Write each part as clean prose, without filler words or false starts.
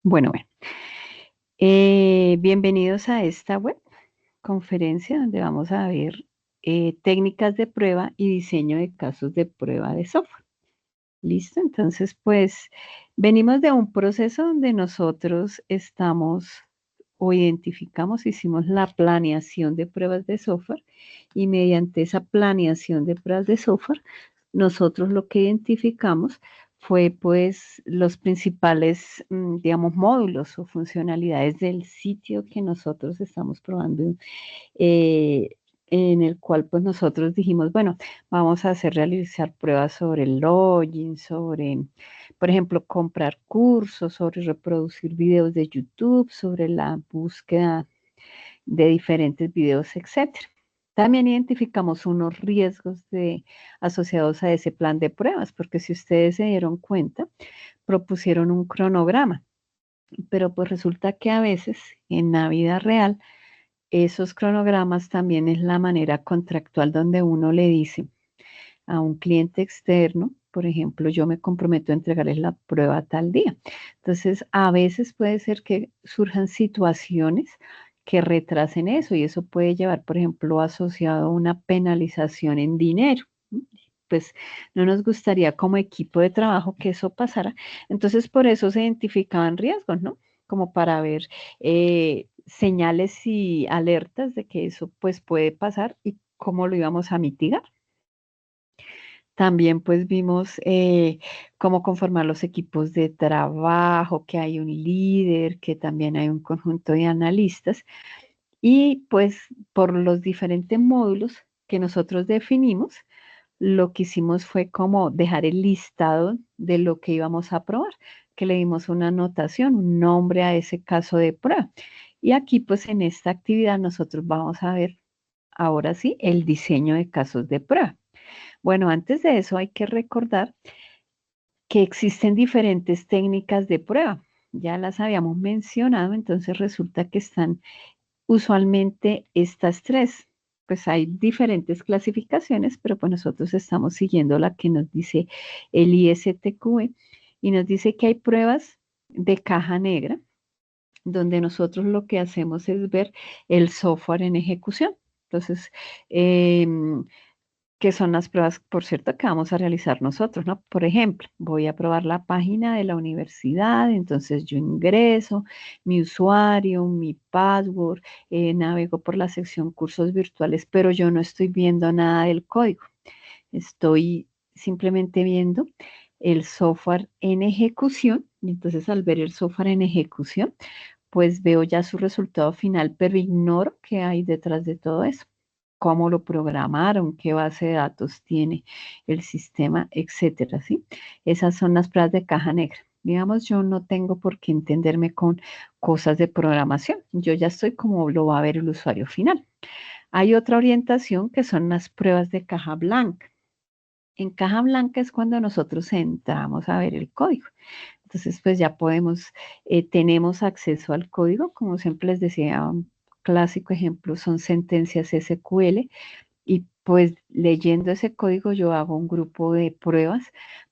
Bueno, bienvenidos a esta web conferencia donde vamos a ver técnicas de prueba y diseño de casos de prueba de software. ¿Listo? Entonces, pues venimos de un proceso donde nosotros estamos o identificamos, hicimos la planeación de pruebas de software y mediante esa planeación de pruebas de software, nosotros lo que identificamos fue pues los principales, digamos, módulos o funcionalidades del sitio que nosotros estamos probando, eh, en el cual pues nosotros dijimos, bueno, vamos a realizar pruebas sobre el login, sobre, por ejemplo, comprar cursos, sobre reproducir videos de YouTube, sobre la búsqueda de diferentes videos, etcétera. También identificamos unos riesgos asociados a ese plan de pruebas, porque si ustedes se dieron cuenta, propusieron un cronograma, pero pues resulta que a veces en la vida real, esos cronogramas también es la manera contractual donde uno le dice a un cliente externo, por ejemplo, yo me comprometo a entregarles la prueba tal día. Entonces, a veces puede ser que surjan situaciones que retrasen eso y eso puede llevar, por ejemplo, asociado a una penalización en dinero. Pues no nos gustaría como equipo de trabajo que eso pasara. Entonces, por eso se identificaban riesgos, ¿no? Como para ver señales y alertas de que eso pues puede pasar y cómo lo íbamos a mitigar. También pues vimos cómo conformar los equipos de trabajo, que hay un líder, que también hay un conjunto de analistas y pues por los diferentes módulos que nosotros definimos, lo que hicimos fue como dejar el listado de lo que íbamos a probar, que le dimos una anotación, un nombre a ese caso de prueba. Y aquí pues en esta actividad nosotros vamos a ver ahora sí el diseño de casos de prueba. Bueno, antes de eso hay que recordar que existen diferentes técnicas de prueba. Ya las habíamos mencionado, entonces resulta que están usualmente estas tres. Pues hay diferentes clasificaciones, pero pues nosotros estamos siguiendo la que nos dice el ISTQB y nos dice que hay pruebas de caja negra, donde nosotros lo que hacemos es ver el software en ejecución. Entonces, que son las pruebas, por cierto, que vamos a realizar nosotros, ¿no? Por ejemplo, voy a probar la página de la universidad, entonces yo ingreso, mi usuario, mi password, navego por la sección cursos virtuales, pero yo no estoy viendo nada del código, estoy simplemente viendo el software en ejecución, y entonces al ver el software en ejecución, pues veo ya su resultado final, pero ignoro qué hay detrás de todo eso, cómo lo programaron, qué base de datos tiene el sistema, etcétera, ¿sí? Esas son las pruebas de caja negra. Digamos, yo no tengo por qué entenderme con cosas de programación. Yo ya estoy como lo va a ver el usuario final. Hay otra orientación que son las pruebas de caja blanca. En caja blanca es cuando nosotros entramos a ver el código. Entonces, pues ya tenemos acceso al código, como siempre les decía, un clásico ejemplo son sentencias SQL y pues leyendo ese código yo hago un grupo de pruebas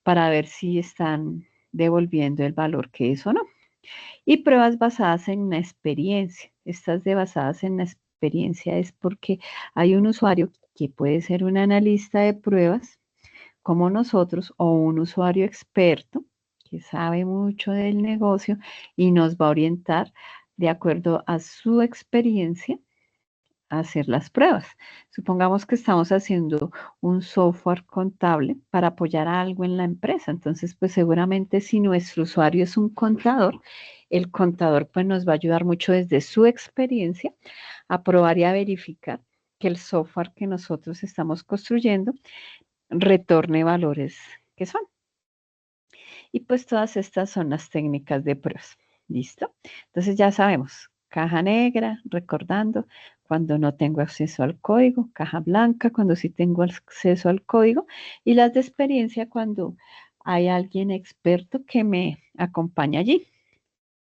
para ver si están devolviendo el valor que es o no. Y pruebas basadas en una experiencia. Estas de basadas en la experiencia es porque hay un usuario que puede ser un analista de pruebas como nosotros o un usuario experto que sabe mucho del negocio y nos va a orientar de acuerdo a su experiencia a hacer las pruebas. Supongamos que estamos haciendo un software contable para apoyar a algo en la empresa. Entonces, pues seguramente si nuestro usuario es un contador, el contador pues nos va a ayudar mucho desde su experiencia a probar y a verificar que el software que nosotros estamos construyendo retorne valores que son. Y pues todas estas son las técnicas de pruebas. ¿Listo? Entonces ya sabemos, caja negra, recordando, cuando no tengo acceso al código, caja blanca, cuando sí tengo acceso al código, y las de experiencia cuando hay alguien experto que me acompaña allí.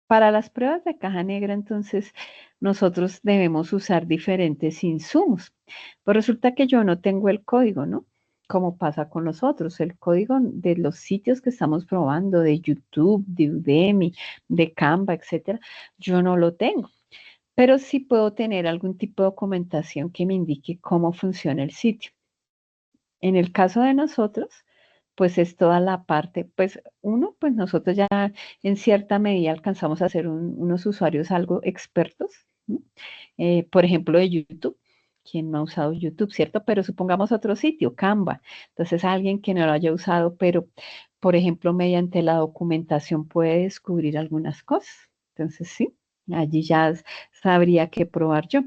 Para las pruebas de caja negra, entonces, nosotros debemos usar diferentes insumos. Pues resulta que yo no tengo el código, ¿no? como pasa con los otros. El código de los sitios que estamos probando, de YouTube, de Udemy, de Canva, etcétera, yo no lo tengo. Pero sí puedo tener algún tipo de documentación que me indique cómo funciona el sitio. En el caso de nosotros, pues es toda la parte, pues uno, pues nosotros ya en cierta medida alcanzamos a ser unos usuarios algo expertos, ¿no? Por ejemplo, de YouTube. ¿Quién no ha usado YouTube, cierto? Pero supongamos otro sitio, Canva. Entonces, alguien que no lo haya usado, pero, por ejemplo, mediante la documentación puede descubrir algunas cosas. Entonces, sí, allí ya sabría qué probar yo.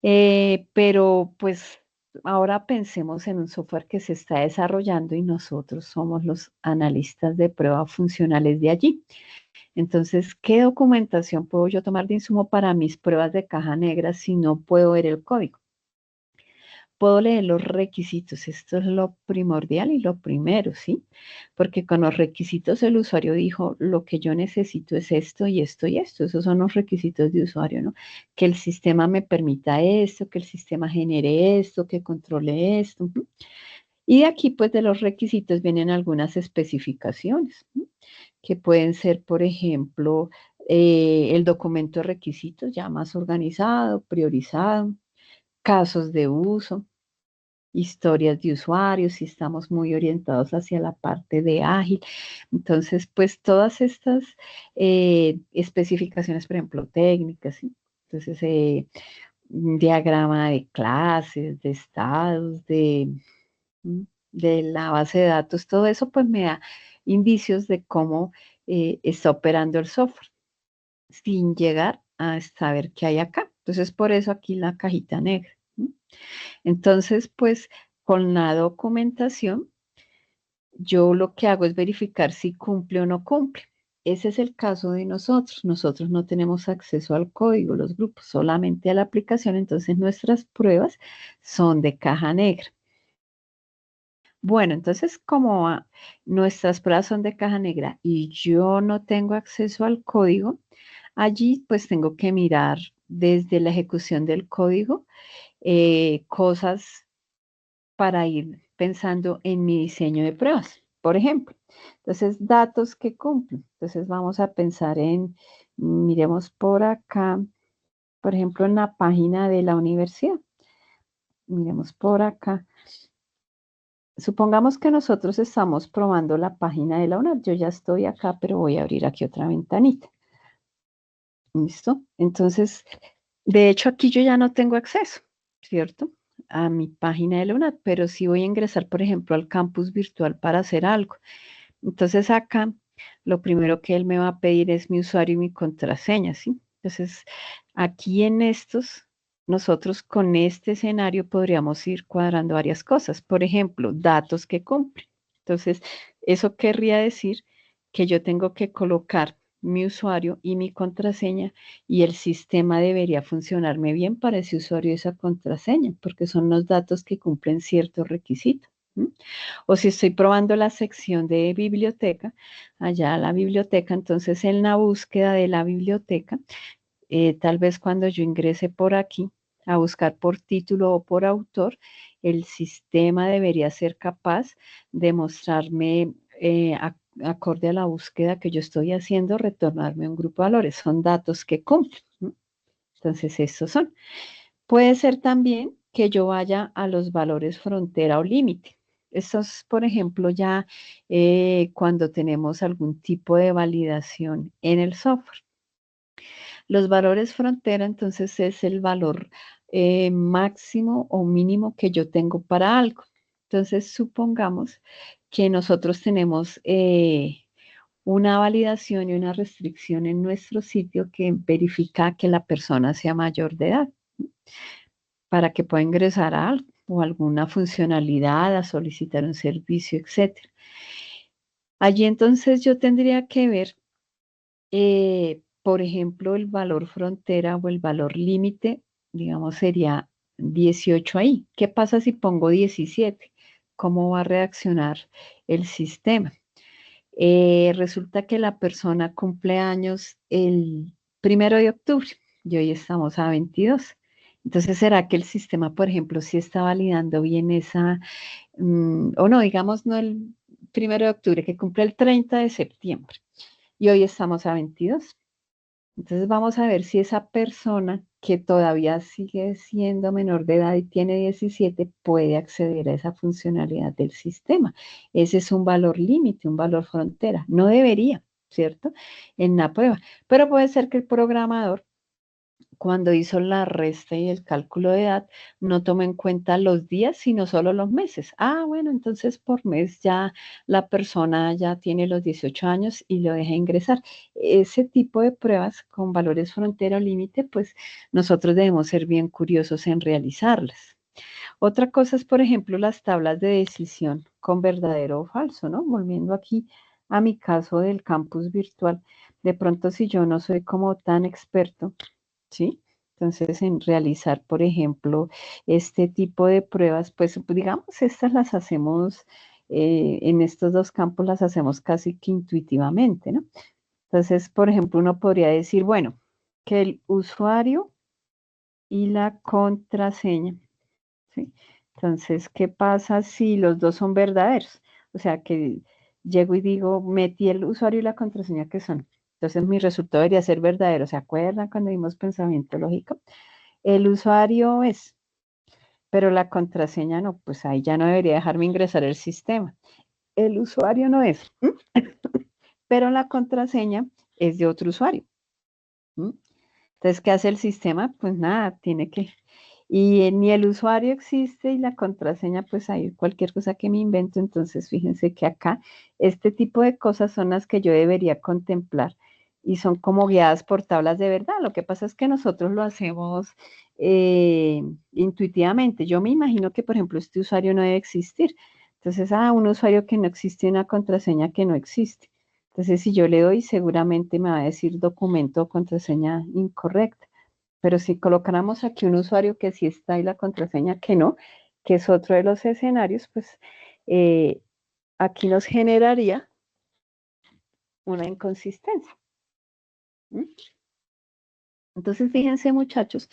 Pero pues ahora pensemos en un software que se está desarrollando y nosotros somos los analistas de pruebas funcionales de allí. Entonces, ¿qué documentación puedo yo tomar de insumo para mis pruebas de caja negra si no puedo ver el código? Puedo leer los requisitos, esto es lo primordial y lo primero, ¿sí? Porque con los requisitos el usuario dijo, lo que yo necesito es esto y esto y esto, esos son los requisitos de usuario, ¿no? Que el sistema me permita esto, que el sistema genere esto, que controle esto. Y de aquí, pues, de los requisitos vienen algunas especificaciones, ¿no? Que pueden ser, por ejemplo, el documento de requisitos ya más organizado, priorizado, casos de uso, historias de usuarios, si estamos muy orientados hacia la parte de ágil. Entonces, pues todas estas especificaciones, por ejemplo, técnicas, ¿sí? Entonces, diagrama de clases, de estados, de la base de datos, todo eso pues me da indicios de cómo está operando el software, sin llegar a saber qué hay acá. Entonces, por eso aquí la cajita negra. ¿Sí? Entonces, pues con la documentación, yo lo que hago es verificar si cumple o no cumple. Ese es el caso de nosotros. Nosotros no tenemos acceso al código, los grupos, solamente a la aplicación. Entonces, nuestras pruebas son de caja negra. Bueno, entonces como nuestras pruebas son de caja negra y yo no tengo acceso al código, allí pues tengo que mirar desde la ejecución del código cosas para ir pensando en mi diseño de pruebas. Por ejemplo, entonces datos que cumplen. Entonces vamos a pensar miremos por acá, por ejemplo, en la página de la universidad. Miremos por acá. Supongamos que nosotros estamos probando la página de la UNED. Yo ya estoy acá, pero voy a abrir aquí otra ventanita. ¿Listo? Entonces, de hecho, aquí yo ya no tengo acceso, ¿cierto? A mi página de la UNED, pero sí voy a ingresar, por ejemplo, al campus virtual para hacer algo. Entonces, acá lo primero que él me va a pedir es mi usuario y mi contraseña, ¿sí? Entonces, aquí en estos, nosotros con este escenario podríamos ir cuadrando varias cosas. Por ejemplo, datos que cumplen. Entonces, eso querría decir que yo tengo que colocar mi usuario y mi contraseña y el sistema debería funcionarme bien para ese usuario y esa contraseña, porque son los datos que cumplen ciertos requisitos. ¿Sí? O si estoy probando la sección de biblioteca, allá la biblioteca, entonces en la búsqueda de la biblioteca, tal vez cuando yo ingrese por aquí a buscar por título o por autor, el sistema debería ser capaz de mostrarme acorde a la búsqueda que yo estoy haciendo, retornarme un grupo de valores. Son datos que cumplen. ¿No? Entonces, estos son. Puede ser también que yo vaya a los valores frontera o límite. Estos, por ejemplo, ya cuando tenemos algún tipo de validación en el software. Los valores frontera, entonces, es el valor máximo o mínimo que yo tengo para algo. Entonces, supongamos que nosotros tenemos una validación y una restricción en nuestro sitio que verifica que la persona sea mayor de edad para que pueda ingresar a algo o alguna funcionalidad, a solicitar un servicio, etcétera. Allí entonces yo tendría que ver, por ejemplo, el valor frontera o el valor límite, digamos, sería 18 ahí. ¿Qué pasa si pongo 17? ¿Cómo va a reaccionar el sistema? Resulta que la persona cumple años el 1 de octubre y hoy estamos a 22. Entonces, ¿será que el sistema, por ejemplo, sí está validando bien esa, o no, digamos, no el 1 de octubre, que cumple el 30 de septiembre y hoy estamos a 22? Entonces vamos a ver si esa persona que todavía sigue siendo menor de edad y tiene 17 puede acceder a esa funcionalidad del sistema. Ese es un valor límite, un valor frontera. No debería, ¿cierto? En la prueba. Pero puede ser que el programador, cuando hizo la resta y el cálculo de edad, no tomó en cuenta los días, sino solo los meses. Ah, bueno, entonces por mes ya la persona ya tiene los 18 años y lo deja ingresar. Ese tipo de pruebas con valores frontera o límite, pues nosotros debemos ser bien curiosos en realizarlas. Otra cosa es, por ejemplo, las tablas de decisión con verdadero o falso, ¿no? Volviendo aquí a mi caso del campus virtual, de pronto si yo no soy como tan experto, ¿sí? Entonces, en realizar, por ejemplo, este tipo de pruebas, pues digamos, estas las hacemos, en estos dos campos las hacemos casi que intuitivamente, ¿no? Entonces, por ejemplo, uno podría decir, bueno, que el usuario y la contraseña, ¿sí? Entonces, ¿qué pasa si los dos son verdaderos? O sea, que llego y digo, metí el usuario y la contraseña que son. Entonces, mi resultado debería ser verdadero. ¿Se acuerdan cuando vimos pensamiento lógico? El usuario es, pero la contraseña no, pues ahí ya no debería dejarme ingresar el sistema. El usuario no es, pero la contraseña es de otro usuario. ¿M? Entonces, ¿qué hace el sistema? Pues nada, tiene que... Y ni el usuario existe y la contraseña, pues hay cualquier cosa que me invento. Entonces, fíjense que acá este tipo de cosas son las que yo debería contemplar y son como guiadas por tablas de verdad. Lo que pasa es que nosotros lo hacemos eh, intuitivamente. Yo me imagino que, por ejemplo, este usuario no debe existir. Entonces, un usuario que no existe, una contraseña que no existe. Entonces, si yo le doy, seguramente me va a decir documento o contraseña incorrecta. Pero si colocáramos aquí un usuario que sí está y la contraseña que no, que es otro de los escenarios, pues eh, aquí nos generaría una inconsistencia. ¿M? Entonces, fíjense, muchachos,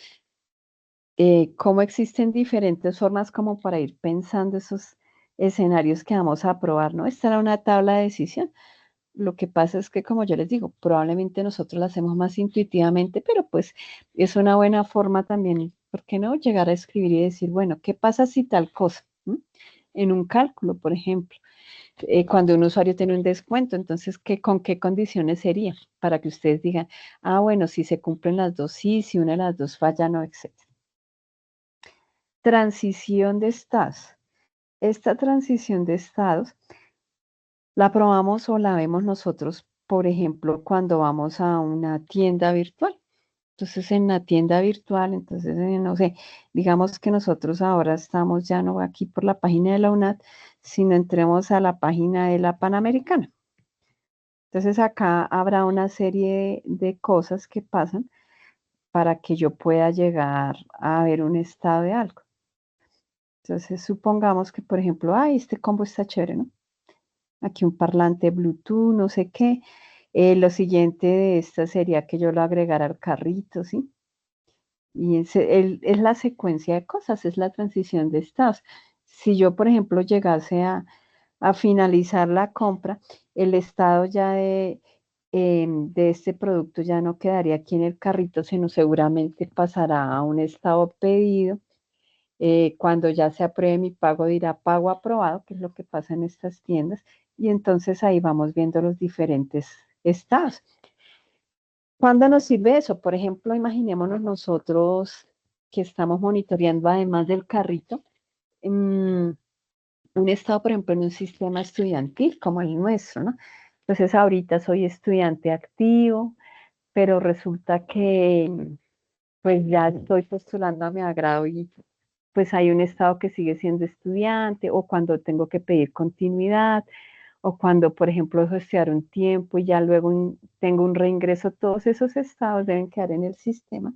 cómo existen diferentes formas como para ir pensando esos escenarios que vamos a probar, ¿no? Esta era una tabla de decisión. Lo que pasa es que, como yo les digo, probablemente nosotros la hacemos más intuitivamente, pero pues es una buena forma también, ¿por qué no? Llegar a escribir y decir, bueno, ¿qué pasa si tal cosa? ¿M? En un cálculo, por ejemplo, cuando un usuario tiene un descuento, entonces, ¿con qué condiciones sería? Para que ustedes digan, bueno, si se cumplen las dos, sí, si una de las dos falla, no, etcétera. Transición de estados. Esta transición de estados la probamos o la vemos nosotros, por ejemplo, cuando vamos a una tienda virtual. Entonces, en la tienda virtual, entonces, no sé, digamos que nosotros ahora estamos ya no aquí por la página de la UNAD, sino entremos a la página de la Panamericana. Entonces, acá habrá una serie de cosas que pasan para que yo pueda llegar a ver un estado de algo. Entonces, supongamos que, por ejemplo, este combo está chévere, ¿no? Aquí un parlante Bluetooth, no sé qué. Lo siguiente de esta sería que yo lo agregara al carrito, ¿sí? Y es la secuencia de cosas, es la transición de estados. Si yo, por ejemplo, llegase a finalizar la compra, el estado ya de este producto ya no quedaría aquí en el carrito, sino seguramente pasará a un estado pedido. Cuando ya se apruebe mi pago, dirá pago aprobado, que es lo que pasa en estas tiendas, y entonces ahí vamos viendo los diferentes estados. ¿Cuándo nos sirve eso? Por ejemplo, imaginémonos nosotros que estamos monitoreando además del carrito, mm, un estado, por ejemplo, en un sistema estudiantil como el nuestro, ¿no? Entonces ahorita soy estudiante activo, pero resulta que pues ya estoy postulando a mi agrado y pues hay un estado que sigue siendo estudiante o cuando tengo que pedir continuidad o cuando, por ejemplo, dejo de estudiar un tiempo y ya luego tengo un reingreso, todos esos estados deben quedar en el sistema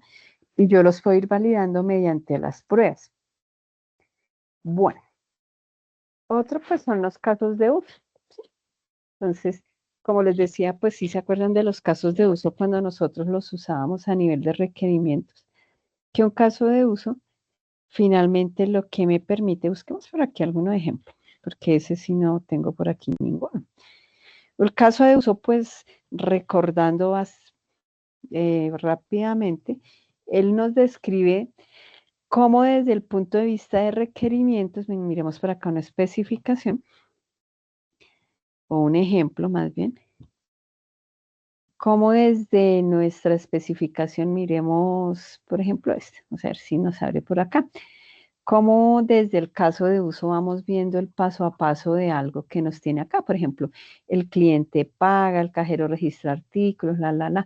y yo los puedo ir validando mediante las pruebas. Bueno, otro pues son los casos de uso. Entonces, como les decía, pues sí se acuerdan de los casos de uso cuando nosotros los usábamos a nivel de requerimientos. que un caso de uso finalmente lo que me permite, busquemos por aquí algunos ejemplos, porque ese sí no tengo por aquí ninguno. El caso de uso, pues recordando rápidamente, él nos describe cómo desde el punto de vista de requerimientos, miremos por acá una especificación, o un ejemplo más bien, cómo desde nuestra especificación miremos, por ejemplo, vamos a ver si nos abre por acá, cómo desde el caso de uso vamos viendo el paso a paso de algo que nos tiene acá. Por ejemplo, el cliente paga, el cajero registra artículos, la.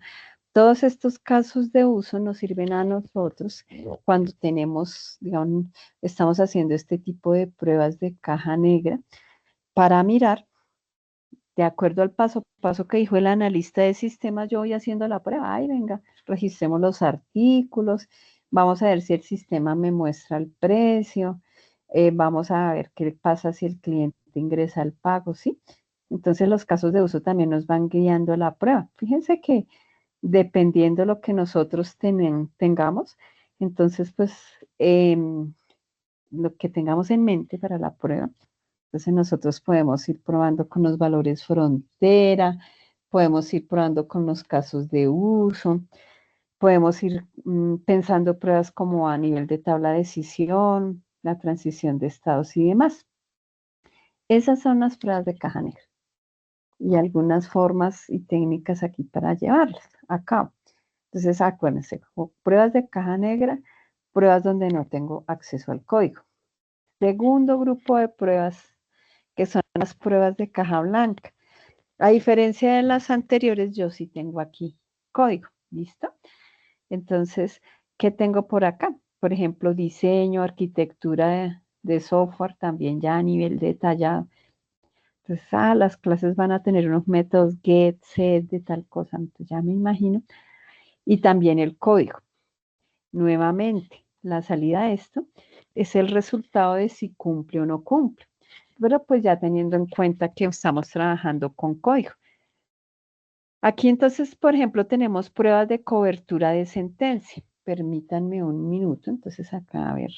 Todos estos casos de uso nos sirven a nosotros cuando tenemos, digamos, estamos haciendo este tipo de pruebas de caja negra para mirar, de acuerdo al paso a paso que dijo el analista de sistemas, yo voy haciendo la prueba. Ay, venga, registremos los artículos, vamos a ver si el sistema me muestra el precio, vamos a ver qué pasa si el cliente ingresa el pago, ¿sí? Entonces los casos de uso también nos van guiando a la prueba. Fíjense que dependiendo lo que nosotros tengamos, entonces pues lo que tengamos en mente para la prueba, entonces nosotros podemos ir probando con los valores frontera, podemos ir probando con los casos de uso, podemos ir pensando pruebas como a nivel de tabla de decisión, la transición de estados y demás. Esas son las pruebas de caja negra y algunas formas y técnicas aquí para llevarlas a cabo. Entonces, acuérdense, pruebas de caja negra, pruebas donde no tengo acceso al código. Segundo grupo de pruebas, que son las pruebas de caja blanca. A diferencia de las anteriores, yo sí tengo aquí código, ¿listo? Entonces, ¿qué tengo por acá? Por ejemplo, diseño, arquitectura de software, también ya a nivel detallado. Entonces, las clases van a tener unos métodos get, set, de tal cosa, entonces ya me imagino. Y también el código. Nuevamente, la salida de esto es el resultado de si cumple o no cumple. Pero pues ya teniendo en cuenta que estamos trabajando con código. Aquí entonces, por ejemplo, tenemos pruebas de cobertura de sentencia. Permítanme un minuto. Entonces acá, a ver,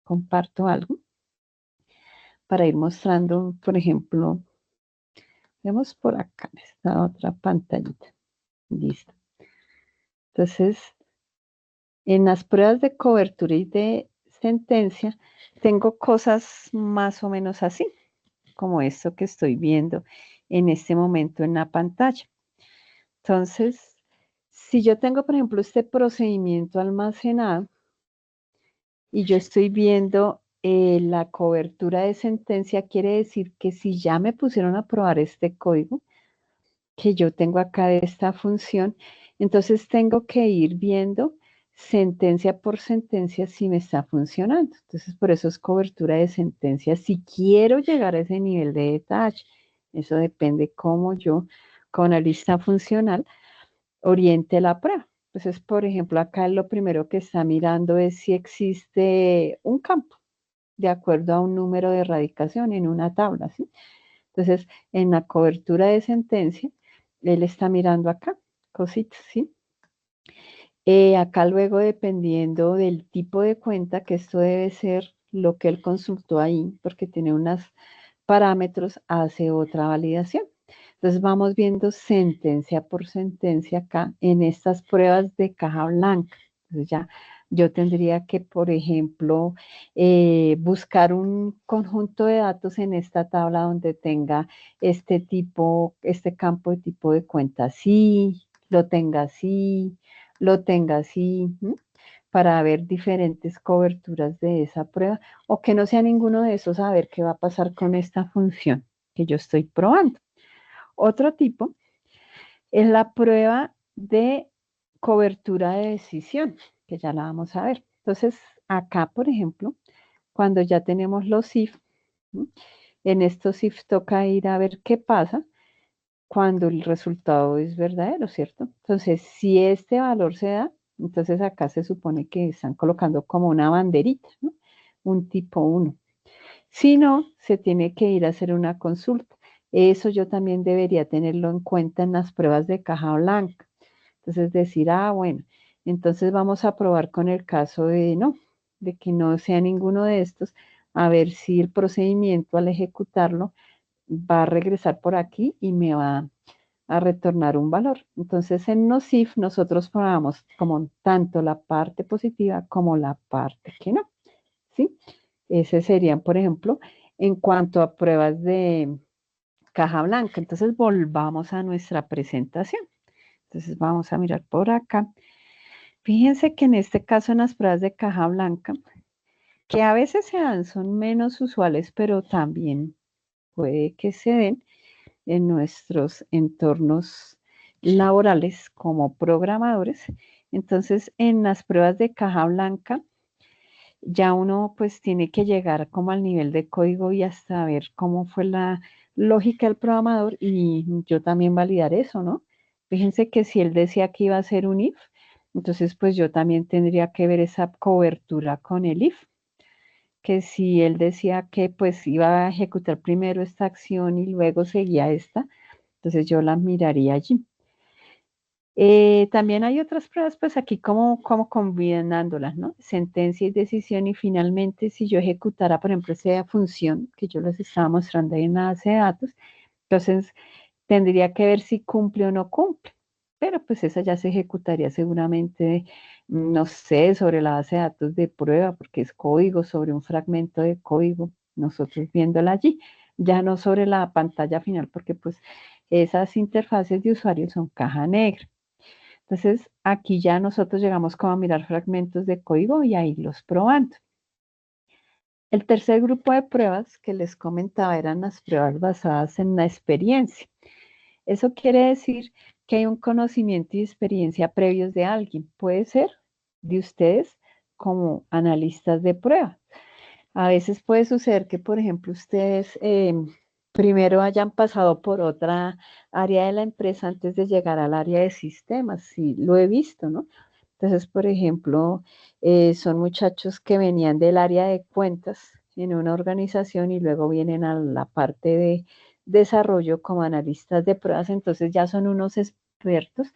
comparto algo para ir mostrando, por ejemplo, vemos por acá, esta otra pantallita. Listo. Entonces, en las pruebas de cobertura y de sentencia, tengo cosas más o menos así, como esto que estoy viendo en este momento en la pantalla. Entonces, si yo tengo, por ejemplo, este procedimiento almacenado y yo estoy viendo la cobertura de sentencia, quiere decir que si ya me pusieron a probar este código que yo tengo acá de esta función, entonces tengo que ir viendo sentencia por sentencia si me está funcionando. Entonces, por eso es cobertura de sentencia. Si quiero llegar a ese nivel de detalle, eso depende cómo yo, con la lista funcional, oriente la prueba. Entonces, por ejemplo, acá lo primero que está mirando es si existe un campo de acuerdo a un número de erradicación en una tabla, ¿sí? Entonces, en la cobertura de sentencia, él está mirando acá, cositas, ¿sí? Acá luego, dependiendo del tipo de cuenta, que esto debe ser lo que él consultó ahí, porque tiene unos parámetros, hace otra validación. Entonces vamos viendo sentencia por sentencia acá en estas pruebas de caja blanca. Entonces ya yo tendría que, por ejemplo, buscar un conjunto de datos en esta tabla donde tenga este tipo, este campo de tipo de cuenta así, lo tenga así, lo tenga así, ¿m? Para ver diferentes coberturas de esa prueba o que no sea ninguno de esos, a ver qué va a pasar con esta función que yo estoy probando. Otro tipo es la prueba de cobertura de decisión, que ya la vamos a ver. Entonces, acá, por ejemplo, cuando ya tenemos los if, ¿sí? En estos if toca ir a ver qué pasa cuando el resultado es verdadero, ¿cierto? Entonces, si este valor se da, entonces acá se supone que están colocando como una banderita, ¿no? Un tipo 1. Si no, se tiene que ir a hacer una consulta. Eso yo también debería tenerlo en cuenta en las pruebas de caja blanca. Entonces decir, bueno, Entonces vamos a probar con el caso de no, de que no sea ninguno de estos, a ver si el procedimiento al ejecutarlo va a regresar por aquí y me va a retornar un valor. Entonces en NOSIF nosotros probamos como tanto la parte positiva como la parte que no, ¿sí? Ese serían, por ejemplo, en cuanto a pruebas de caja blanca. Entonces volvamos a nuestra presentación. Entonces vamos a mirar por acá. Fíjense que en este caso en las pruebas de caja blanca, que a veces se dan, son menos usuales, pero también puede que se den en nuestros entornos laborales como programadores. Entonces, en las pruebas de caja blanca, ya uno pues tiene que llegar como al nivel de código y hasta ver cómo fue la lógica del programador y yo también validar eso, ¿no? Fíjense que si él decía que iba a ser un if, entonces pues yo también tendría que ver esa cobertura con el if, que si él decía que pues iba a ejecutar primero esta acción y luego seguía esta, entonces yo la miraría allí. También hay otras pruebas, pues aquí como combinándolas, ¿no? Sentencia y decisión y finalmente si yo ejecutara, por ejemplo, esa función que yo les estaba mostrando ahí en la base de datos, entonces tendría que ver si cumple o no cumple. Pero pues esa ya se ejecutaría seguramente, no sé, sobre la base de datos de prueba, porque es código, sobre un fragmento de código, nosotros viéndola allí, ya no sobre la pantalla final, porque pues esas interfaces de usuario son caja negra. Entonces, aquí ya nosotros llegamos como a mirar fragmentos de código y a irlos probando. El tercer grupo de pruebas que les comentaba eran las pruebas basadas en la experiencia. Eso quiere decir que hay un conocimiento y experiencia previos de alguien. Puede ser de ustedes como analistas de pruebas. A veces puede suceder que, por ejemplo, ustedes primero hayan pasado por otra área de la empresa antes de llegar al área de sistemas. Sí, lo he visto, ¿no? Entonces, por ejemplo, son muchachos que venían del área de cuentas en una organización y luego vienen a la parte de desarrollo como analistas de pruebas. Entonces ya son unos expertos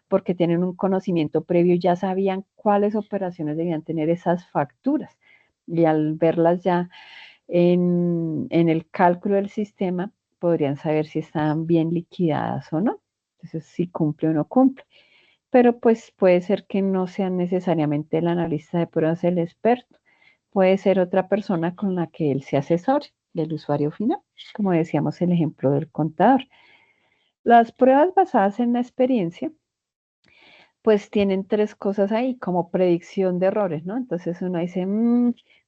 porque tienen un conocimiento previo, ya sabían cuáles operaciones debían tener esas facturas y al verlas ya en el cálculo del sistema, podrían saber si están bien liquidadas o no. Entonces, si cumple o no cumple. Pero pues puede ser que no sea necesariamente el analista de pruebas el experto. Puede ser otra persona con la que él se asesore, del usuario final, como decíamos el ejemplo del contador. Las pruebas basadas en la experiencia pues tienen tres cosas ahí, como predicción de errores, ¿no? Entonces uno dice,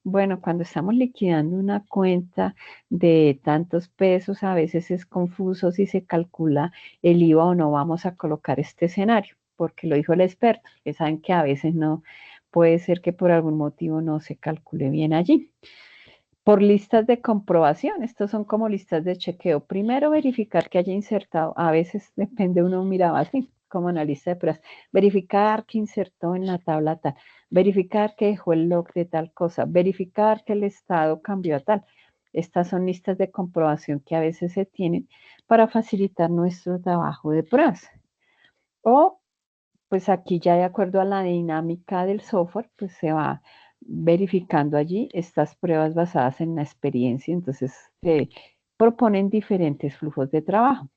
bueno, cuando estamos liquidando una cuenta de tantos pesos, a veces es confuso si se calcula el IVA o no. Vamos a colocar este escenario, porque lo dijo el experto, que saben que a veces no, puede ser que por algún motivo no se calcule bien allí. Por listas de comprobación, estos son como listas de chequeo. Primero verificar que haya insertado, a veces depende, uno miraba así, como analista de pruebas, verificar que insertó en la tabla tal, verificar que dejó el log de tal cosa, verificar que el estado cambió a tal. Estas son listas de comprobación que a veces se tienen para facilitar nuestro trabajo de pruebas. O pues aquí ya de acuerdo a la dinámica del software, pues se va verificando allí estas pruebas basadas en la experiencia. Entonces se proponen diferentes flujos de trabajo.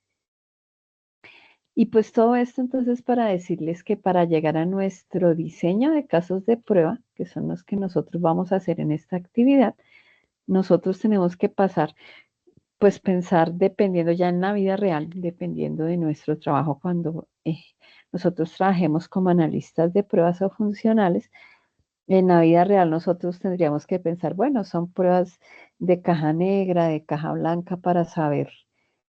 Y pues todo esto entonces para decirles que para llegar a nuestro diseño de casos de prueba, que son los que nosotros vamos a hacer en esta actividad, nosotros tenemos que pasar, pues pensar dependiendo ya en la vida real, dependiendo de nuestro trabajo cuando nosotros trabajemos como analistas de pruebas o funcionales. En la vida real nosotros tendríamos que pensar, bueno, son pruebas de caja negra, de caja blanca para saber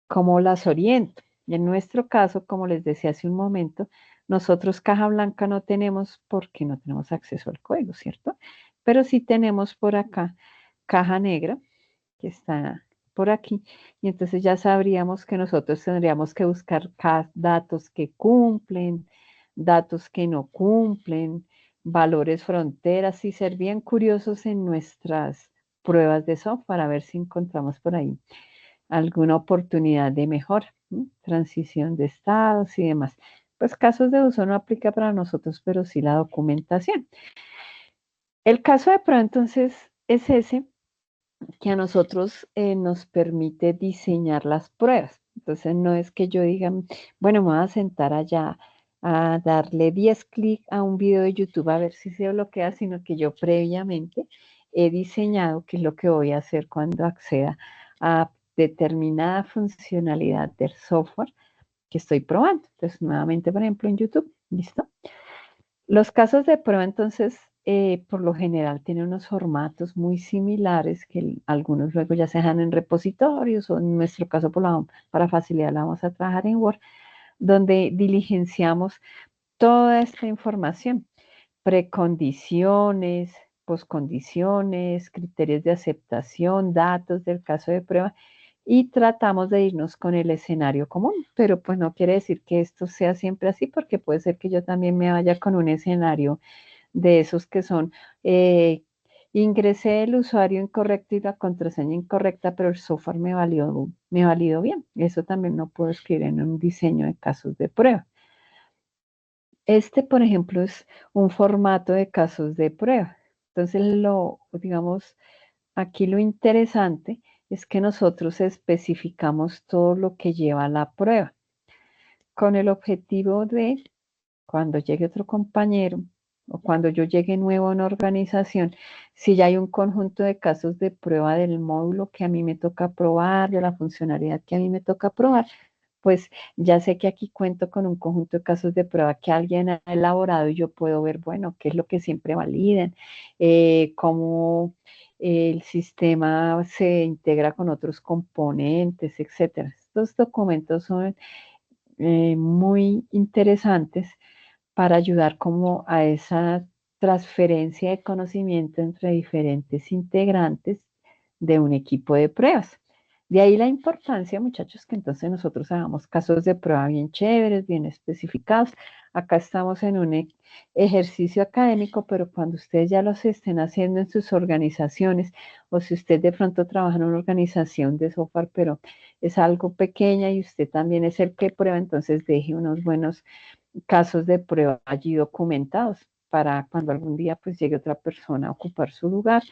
cómo las oriento. Y en nuestro caso, como les decía hace un momento, nosotros caja blanca no tenemos porque no tenemos acceso al código, ¿cierto? Pero sí tenemos por acá caja negra, que está por aquí, y entonces ya sabríamos que nosotros tendríamos que buscar datos que cumplen, datos que no cumplen, valores fronteras y ser bien curiosos en nuestras pruebas de software a ver si encontramos por ahí alguna oportunidad de mejora, ¿sí? Transición de estados y demás. Pues casos de uso no aplica para nosotros, pero sí la documentación. El caso de prueba entonces es ese que a nosotros nos permite diseñar las pruebas. Entonces no es que yo diga, bueno, me voy a sentar allá a darle 10 clics a un video de YouTube a ver si se bloquea, sino que yo previamente he diseñado qué es lo que voy a hacer cuando acceda a determinada funcionalidad del software que estoy probando. Entonces, nuevamente, por ejemplo, en YouTube, ¿listo? Los casos de prueba, entonces, por lo general tienen unos formatos muy similares que algunos luego ya se dejan en repositorios o en nuestro caso, para facilitar, la vamos a trabajar en Word, donde diligenciamos toda esta información, precondiciones, poscondiciones, criterios de aceptación, datos del caso de prueba y tratamos de irnos con el escenario común, pero pues no quiere decir que esto sea siempre así porque puede ser que yo también me vaya con un escenario de esos que son, ingresé el usuario incorrecto y la contraseña incorrecta, pero el software me validó bien. Eso también no puedo escribir en un diseño de casos de prueba. Este, por ejemplo, es un formato de casos de prueba. Entonces, digamos, aquí lo interesante es que nosotros especificamos todo lo que lleva a la prueba, con el objetivo de cuando llegue otro compañero o cuando yo llegue nuevo a una organización, si ya hay un conjunto de casos de prueba del módulo que a mí me toca probar, de la funcionalidad que a mí me toca probar, pues ya sé que aquí cuento con un conjunto de casos de prueba que alguien ha elaborado y yo puedo ver, bueno, qué es lo que siempre validen, cómo el sistema se integra con otros componentes, etcétera. Estos documentos son muy interesantes para ayudar como a esa transferencia de conocimiento entre diferentes integrantes de un equipo de pruebas. De ahí la importancia, muchachos, que entonces nosotros hagamos casos de prueba bien chéveres, bien especificados. Acá estamos en un ejercicio académico, pero cuando ustedes ya los estén haciendo en sus organizaciones, o si usted de pronto trabaja en una organización de software, pero es algo pequeña y usted también es el que prueba, entonces deje unos buenos casos de prueba allí documentados para cuando algún día pues llegue otra persona a ocupar su lugar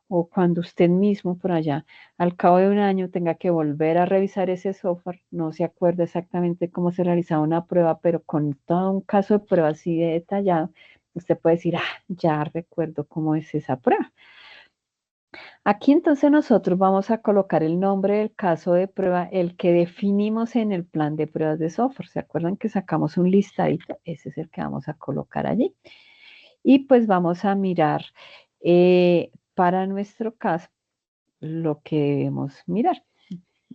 o cuando usted mismo por allá al cabo de un año tenga que volver a revisar ese software, no se acuerda exactamente cómo se realizaba una prueba, pero con todo un caso de prueba así de detallado, usted puede decir, ya recuerdo cómo es esa prueba. Aquí entonces nosotros vamos a colocar el nombre del caso de prueba, el que definimos en el plan de pruebas de software. ¿Se acuerdan que sacamos un listadito? Ese es el que vamos a colocar allí. Y pues vamos a mirar para nuestro caso lo que debemos mirar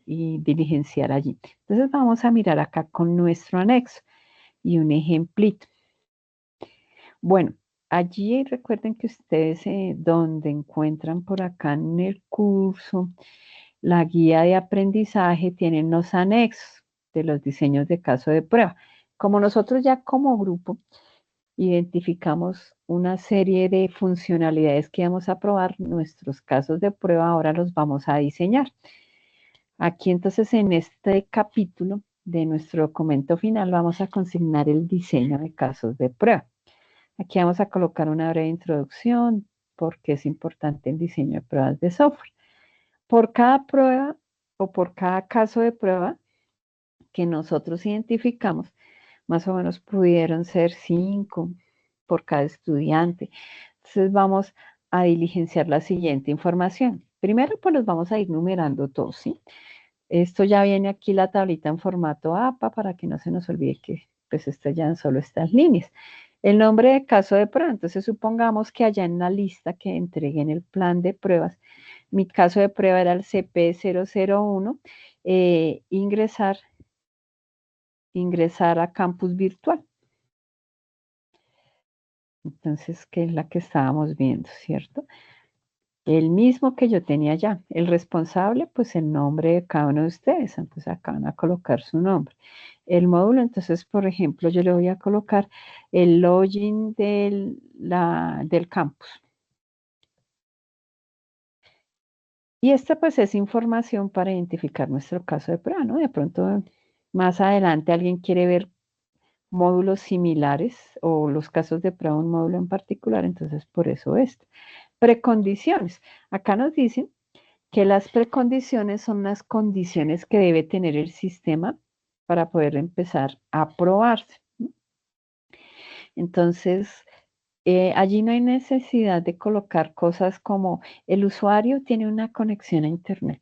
y diligenciar allí. Entonces vamos a mirar acá con nuestro anexo y un ejemplito. Bueno, allí recuerden que ustedes donde encuentran por acá en el curso la guía de aprendizaje, tienen los anexos de los diseños de caso de prueba. Como nosotros ya como grupo identificamos una serie de funcionalidades que vamos a probar, nuestros casos de prueba ahora los vamos a diseñar. Aquí entonces en este capítulo de nuestro documento final vamos a consignar el diseño de casos de prueba. Aquí vamos a colocar una breve introducción, porque es importante el diseño de pruebas de software. Por cada prueba o por cada caso de prueba que nosotros identificamos, más o menos pudieron ser 5 por cada estudiante. Entonces vamos a diligenciar la siguiente información. Primero, pues los vamos a ir numerando todos, ¿sí? Esto ya viene aquí la tablita en formato APA para que no se nos olvide que pues esto ya en solo estas líneas. El nombre de caso de prueba, entonces supongamos que allá en la lista que entregué en el plan de pruebas, mi caso de prueba era el CP001, ingresar a campus virtual. Entonces, que es la que estábamos viendo, ¿cierto? El mismo que yo tenía ya. El responsable, pues el nombre de cada uno de ustedes. Entonces acá van a colocar su nombre. El módulo, entonces, por ejemplo, yo le voy a colocar el login del campus. Y esta pues es información para identificar nuestro caso de prueba, ¿no? De pronto más adelante alguien quiere ver módulos similares o los casos de prueba un módulo en particular, entonces por eso esto. Precondiciones. Acá nos dicen que las precondiciones son las condiciones que debe tener el sistema para poder empezar a probarse. Entonces, allí no hay necesidad de colocar cosas como el usuario tiene una conexión a Internet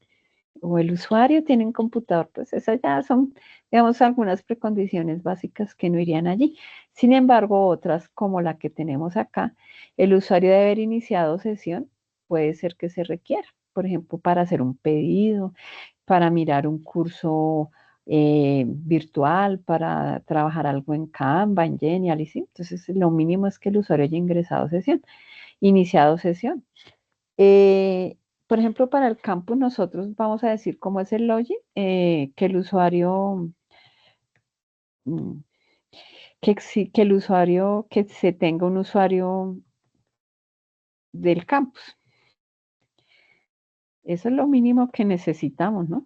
o el usuario tiene un computador, pues esas ya son, digamos, algunas precondiciones básicas que no irían allí. Sin embargo, otras como la que tenemos acá, el usuario debe haber iniciado sesión, puede ser que se requiera, por ejemplo, para hacer un pedido, para mirar un curso virtual, para trabajar algo en Canva, en Genial, y sí, entonces lo mínimo es que el usuario haya ingresado sesión, iniciado sesión. Por ejemplo, para el campus nosotros vamos a decir cómo es el login, que el usuario, mm, que el usuario, que se tenga un usuario del campus. Eso es lo mínimo que necesitamos, ¿no?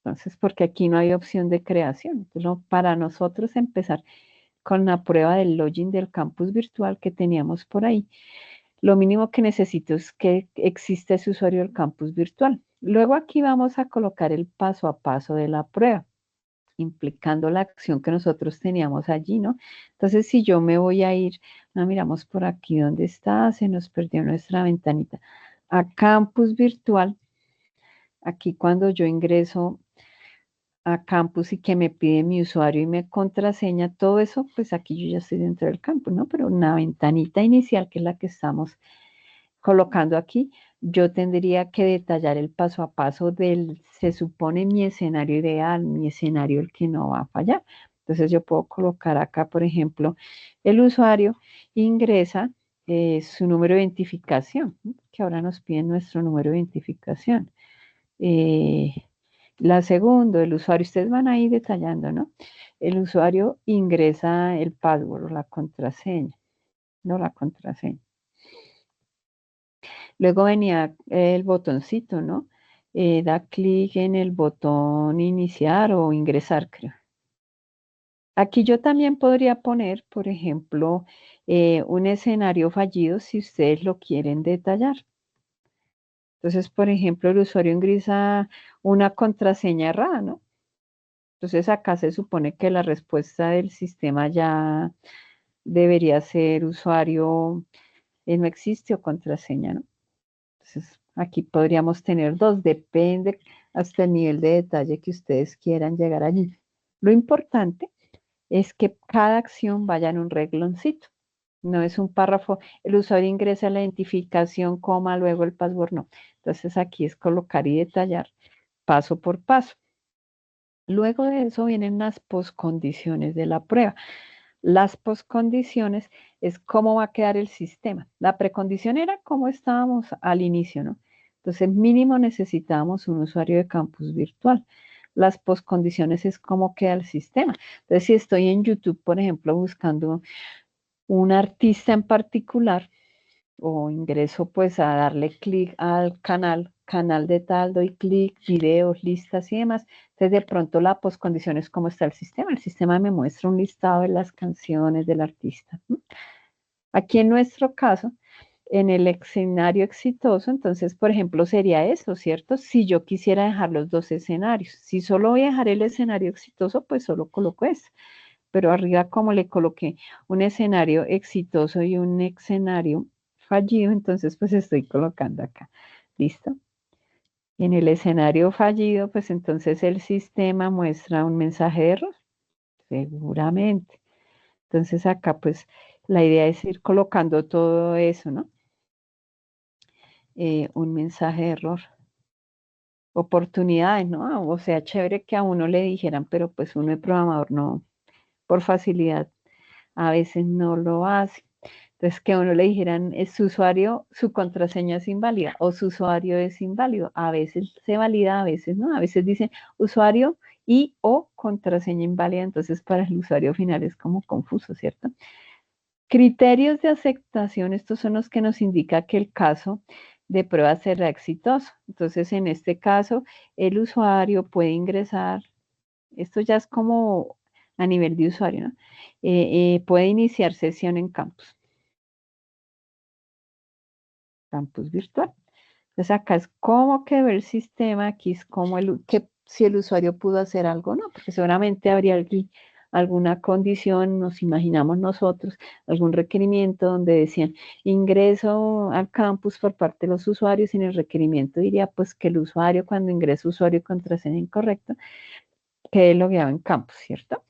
Entonces, porque aquí no hay opción de creación. Entonces, para nosotros empezar con la prueba del login del campus virtual que teníamos por ahí, lo mínimo que necesito es que exista ese usuario del campus virtual. Luego aquí vamos a colocar el paso a paso de la prueba, implicando la acción que nosotros teníamos allí, ¿no? Entonces, si yo me voy a ir, miramos por aquí dónde está, se nos perdió nuestra ventanita, a campus virtual, aquí cuando yo ingreso a campus y que me pide mi usuario y mi contraseña, todo eso, pues aquí yo ya estoy dentro del campus, ¿no? Pero una ventanita inicial, que es la que estamos colocando aquí, yo tendría que detallar el paso a paso del, se supone, mi escenario ideal, mi escenario el que no va a fallar. Entonces yo puedo colocar acá, por ejemplo, el usuario ingresa su número de identificación, ¿no? Que ahora nos piden nuestro número de identificación. Eh, la segunda, el usuario, ustedes van a ir detallando, ¿no? El usuario ingresa el password o la contraseña, no la contraseña. Luego venía el botoncito, ¿no? Da clic en el botón iniciar o ingresar, creo. Aquí yo también podría poner, por ejemplo, un escenario fallido si ustedes lo quieren detallar. Entonces, por ejemplo, el usuario ingresa una contraseña errada, ¿no? Entonces acá se supone que la respuesta del sistema ya debería ser usuario, no existe o contraseña, ¿no? Entonces aquí podríamos tener dos, depende hasta el nivel de detalle que ustedes quieran llegar allí. Lo importante es que cada acción vaya en un regloncito. No es un párrafo, el usuario ingresa la identificación, coma, luego el password, no. Entonces aquí es colocar y detallar paso por paso. Luego de eso vienen las poscondiciones de la prueba. Las poscondiciones es cómo va a quedar el sistema. La precondición era cómo estábamos al inicio, ¿no? Entonces, mínimo necesitábamos un usuario de campus virtual. Las poscondiciones es cómo queda el sistema. Entonces, si estoy en YouTube, por ejemplo, buscando un artista en particular, o ingreso pues a darle clic al canal de tal, doy clic, videos, listas y demás. Entonces de pronto la poscondición es cómo está el sistema. El sistema me muestra un listado de las canciones del artista. Aquí en nuestro caso, en el escenario exitoso, entonces, por ejemplo, sería eso, ¿cierto? Si yo quisiera dejar los dos escenarios. Si solo voy a dejar el escenario exitoso, pues solo coloco eso. Pero arriba, como le coloqué un escenario exitoso y un escenario fallido, entonces pues estoy colocando acá. ¿Listo? En el escenario fallido, pues entonces el sistema muestra un mensaje de error, seguramente. Entonces acá pues la idea es ir colocando todo eso, ¿no? Un mensaje de error. Oportunidades, ¿no? O sea, chévere que a uno le dijeran, pero pues uno es programador, no, por facilidad, a veces no lo hace. Entonces, que a uno le dijeran, es su usuario, su contraseña es inválida o su usuario es inválido. A veces se valida, a veces no. A veces dicen usuario y o contraseña inválida. Entonces, para el usuario final es como confuso, ¿cierto? Criterios de aceptación, estos son los que nos indica que el caso de prueba será exitoso. Entonces, en este caso, el usuario puede ingresar, esto ya es como a nivel de usuario, ¿no? Puede iniciar sesión en campus virtual. Entonces acá es cómo quedó el sistema, aquí es como que si el usuario pudo hacer algo o no, porque seguramente habría alguna condición, nos imaginamos nosotros, algún requerimiento donde decían ingreso al campus por parte de los usuarios y en el requerimiento diría pues que el usuario cuando ingresa usuario y contraseña incorrecta quede logueado en campus, ¿cierto?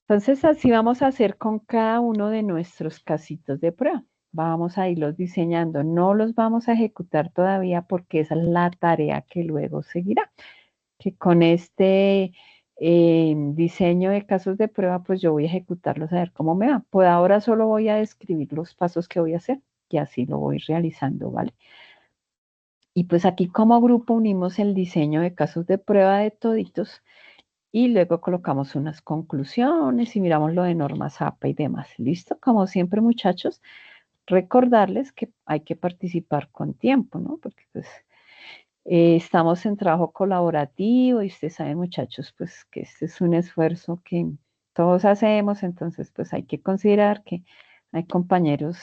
Entonces, así vamos a hacer con cada uno de nuestros casitos de prueba. Vamos a irlos diseñando. No los vamos a ejecutar todavía porque esa es la tarea que luego seguirá. Que con este diseño de casos de prueba, pues yo voy a ejecutarlos a ver cómo me va. Por ahora solo voy a describir los pasos que voy a hacer y así lo voy realizando, ¿vale? Y pues aquí como grupo unimos el diseño de casos de prueba de toditos y luego colocamos unas conclusiones y miramos lo de normas APA y demás. ¿Listo? Como siempre, muchachos, recordarles que hay que participar con tiempo, ¿no? Porque pues estamos en trabajo colaborativo y ustedes saben, muchachos, pues que este es un esfuerzo que todos hacemos, entonces pues hay que considerar que hay compañeros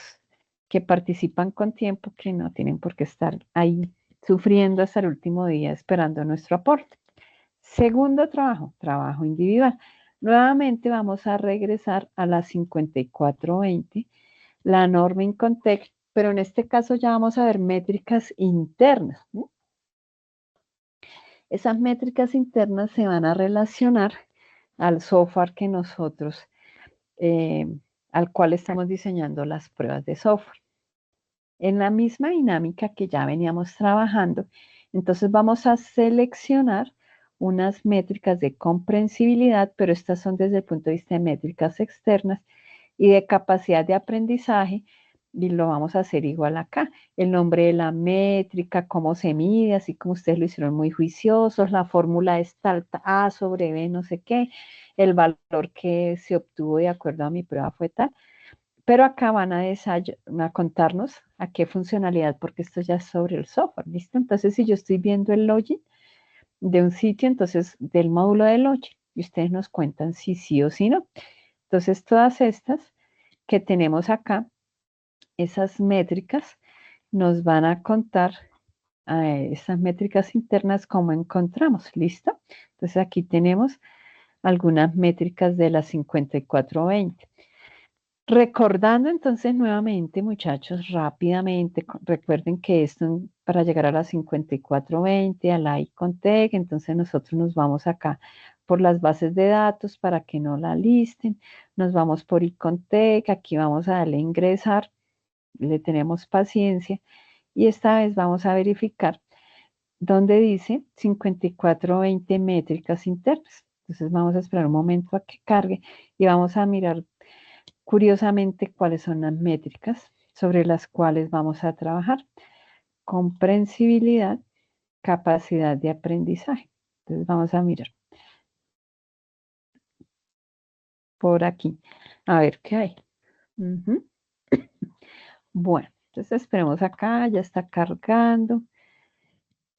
que participan con tiempo que no tienen por qué estar ahí sufriendo hasta el último día esperando nuestro aporte. Segundo trabajo, trabajo individual. Nuevamente vamos a regresar a la 5420, la norma Incontec, pero en este caso ya vamos a ver métricas internas, ¿no? Esas métricas internas se van a relacionar al software que nosotros, eh, al cual estamos diseñando las pruebas de software. En la misma dinámica que ya veníamos trabajando, entonces vamos a seleccionar unas métricas de comprensibilidad, pero estas son desde el punto de vista de métricas externas y de capacidad de aprendizaje, y lo vamos a hacer igual acá. El nombre de la métrica, cómo se mide, así como ustedes lo hicieron muy juiciosos, la fórmula es tal A sobre B, no sé qué, el valor que se obtuvo de acuerdo a mi prueba fue tal. Pero acá van a contarnos a qué funcionalidad, porque esto ya es sobre el software, ¿listo? Entonces, si yo estoy viendo el login de un sitio, entonces del módulo de login, y ustedes nos cuentan si sí o si no. Entonces, todas estas que tenemos acá, esas métricas, nos van a contar esas métricas internas cómo encontramos, ¿listo? Entonces, aquí tenemos algunas métricas de la 5420. Recordando entonces nuevamente, muchachos, rápidamente, recuerden que esto para llegar a las 5420, a la Icontec, entonces nosotros nos vamos acá por las bases de datos para que no la listen, nos vamos por Icontec, aquí vamos a darle a ingresar, le tenemos paciencia y esta vez vamos a verificar donde dice 5420 métricas internas. Entonces vamos a esperar un momento a que cargue y vamos a mirar curiosamente cuáles son las métricas sobre las cuales vamos a trabajar. Comprensibilidad, capacidad de aprendizaje. Entonces vamos a mirar por aquí. A ver qué hay. Ujú. Bueno, entonces esperemos acá, ya está cargando.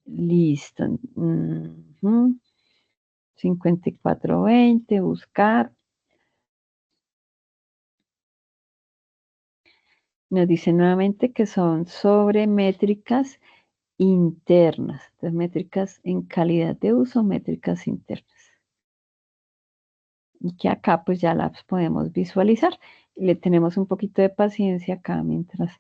Listo. 5420, buscar. Nos dice nuevamente que son sobre métricas internas, entonces métricas en calidad de uso, métricas internas. Y que acá pues ya las podemos visualizar. Le tenemos un poquito de paciencia acá mientras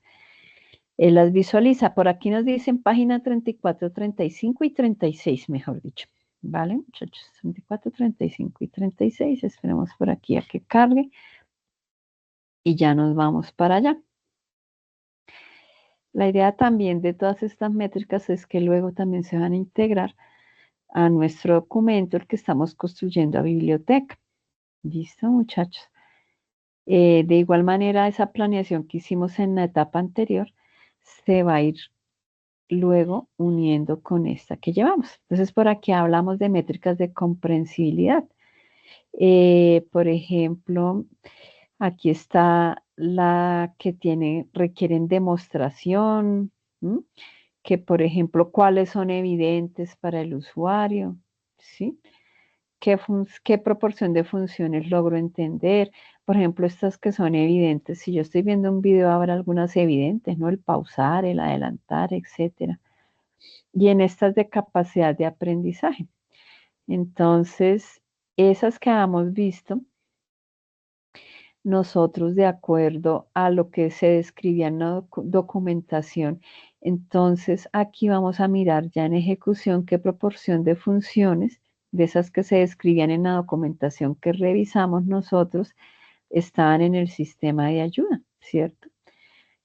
él las visualiza. Por aquí nos dicen página 34, 35 y 36, mejor dicho. ¿Vale, muchachos? 34, 35 y 36. Esperemos por aquí a que cargue y ya nos vamos para allá. La idea también de todas estas métricas es que luego también se van a integrar a nuestro documento, el que estamos construyendo a biblioteca. ¿Listo, muchachos? De igual manera, esa planeación que hicimos en la etapa anterior se va a ir luego uniendo con esta que llevamos. Entonces, por aquí hablamos de métricas de comprensibilidad. Por ejemplo, aquí está la que requieren demostración, ¿m? Que por ejemplo, cuáles son evidentes para el usuario, ¿sí? qué proporción de funciones logro entender. Por ejemplo, estas que son evidentes. Si yo estoy viendo un video, habrá algunas evidentes, ¿no? El pausar, el adelantar, etcétera. Y en estas de capacidad de aprendizaje. Entonces, esas que hemos visto, nosotros de acuerdo a lo que se describía en la documentación, entonces aquí vamos a mirar ya en ejecución qué proporción de funciones de esas que se describían en la documentación que revisamos nosotros estaban en el sistema de ayuda, ¿cierto?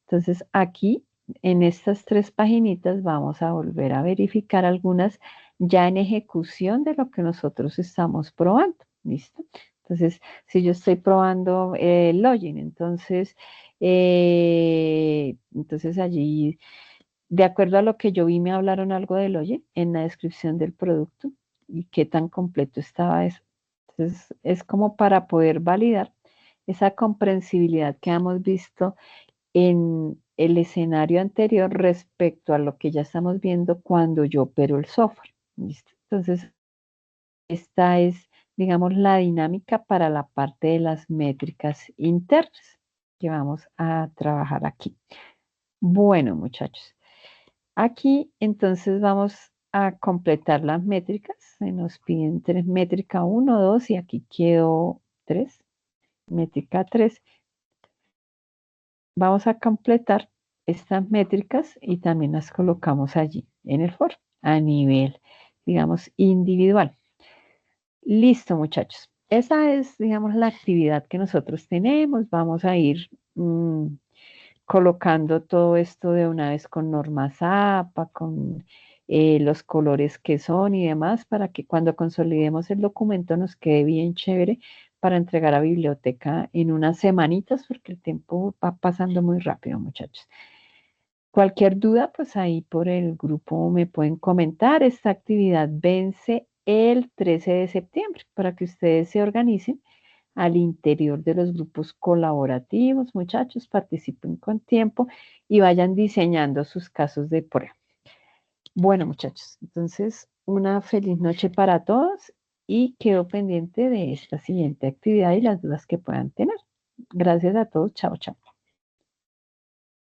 Entonces aquí en estas tres paginitas vamos a volver a verificar algunas ya en ejecución de lo que nosotros estamos probando, ¿listo? Entonces, si yo estoy probando el login, entonces allí, de acuerdo a lo que yo vi, me hablaron algo de login en la descripción del producto y qué tan completo estaba eso. Entonces, es como para poder validar esa comprensibilidad que hemos visto en el escenario anterior respecto a lo que ya estamos viendo cuando yo opero el software. ¿Listo? Entonces, esta es, digamos, la dinámica para la parte de las métricas internas que vamos a trabajar aquí. Bueno, muchachos, aquí entonces vamos a completar las métricas. Se nos piden tres, métrica 1, 2 y aquí quedó 3, métrica 3. Vamos a completar estas métricas y también las colocamos allí en el foro a nivel, digamos, individual. Listo, muchachos. Esa es, digamos, la actividad que nosotros tenemos. Vamos a ir colocando todo esto de una vez con normas APA, con los colores que son y demás, para que cuando consolidemos el documento nos quede bien chévere para entregar a biblioteca en unas semanitas, porque el tiempo va pasando muy rápido, muchachos. Cualquier duda, pues ahí por el grupo me pueden comentar. Esta actividad vence el 13 de septiembre para que ustedes se organicen al interior de los grupos colaborativos, muchachos, participen con tiempo y vayan diseñando sus casos de prueba. Bueno, muchachos, entonces una feliz noche para todos y quedo pendiente de esta siguiente actividad y las dudas que puedan tener. Gracias a todos. Chao, chao.